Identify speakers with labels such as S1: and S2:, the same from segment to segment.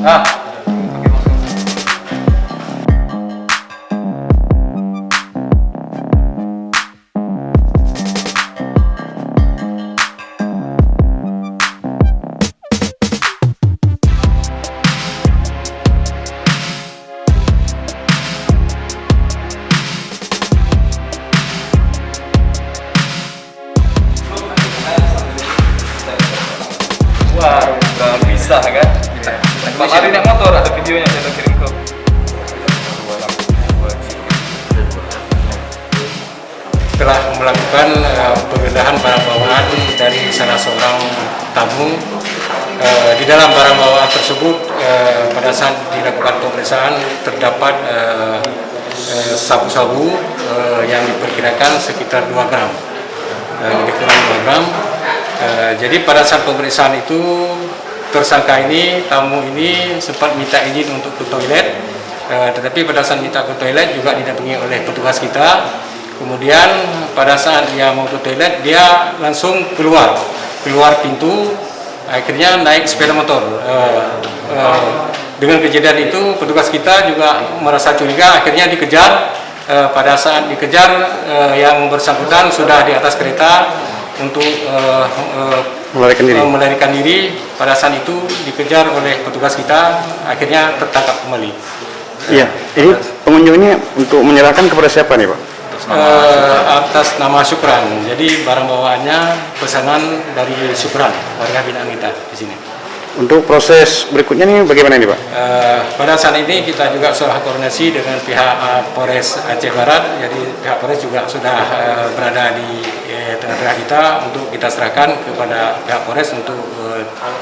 S1: Ah, wah, udah bisa kan? Pak Lari naik motor, ada videonya saya kirim ke.
S2: Telah melakukan penggeledahan barang bawaan dari salah seorang tamu. Di dalam barang bawaan tersebut pada saat dilakukan pemeriksaan terdapat sabu-sabu yang diperkirakan sekitar 2 gram, lebih kurang 2 gram. Jadi pada saat pemeriksaan itu tersangka ini, tamu ini sempat minta izin untuk ke toilet, tetapi pada saat minta ke toilet juga didampingi oleh petugas kita. Kemudian pada saat dia mau ke toilet, dia langsung keluar pintu, akhirnya naik sepeda motor. Dengan kejadian itu petugas kita juga merasa curiga, akhirnya dikejar. Pada saat dikejar, yang bersangkutan sudah di atas kereta untuk melarikan diri. Pada saat itu dikejar oleh petugas kita, akhirnya tertangkap kembali.
S3: Iya, ini pengunjung ini untuk menyerahkan kepada siapa nih, Pak?
S2: Atas nama Syukran. Jadi barang bawaannya pesanan dari Syukran, warga binaan kita di sini.
S3: Untuk proses berikutnya nih bagaimana nih, Pak?
S2: Pada saat ini kita juga sudah koordinasi dengan pihak Polres Aceh Barat. Jadi pihak Polres juga sudah berada di tengah-tengah kita untuk kita serahkan kepada pihak Polres untuk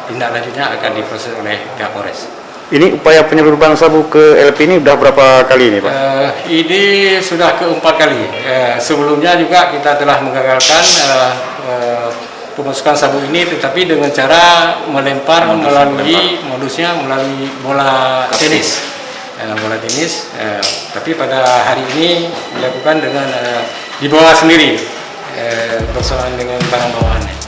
S2: tindak lanjutnya akan diproses oleh pihak Polres.
S3: Ini upaya penyeludupan sabu ke LP ini udah berapa kali ini, Pak?
S2: Ini sudah keempat kali. Sebelumnya juga kita telah menggagalkan pemasukan sabu ini, tetapi dengan cara melempar modusnya melalui bola tenis. Tapi pada hari ini dilakukan dengan dibawa sendiri, bersamaan dengan barang bawaannya.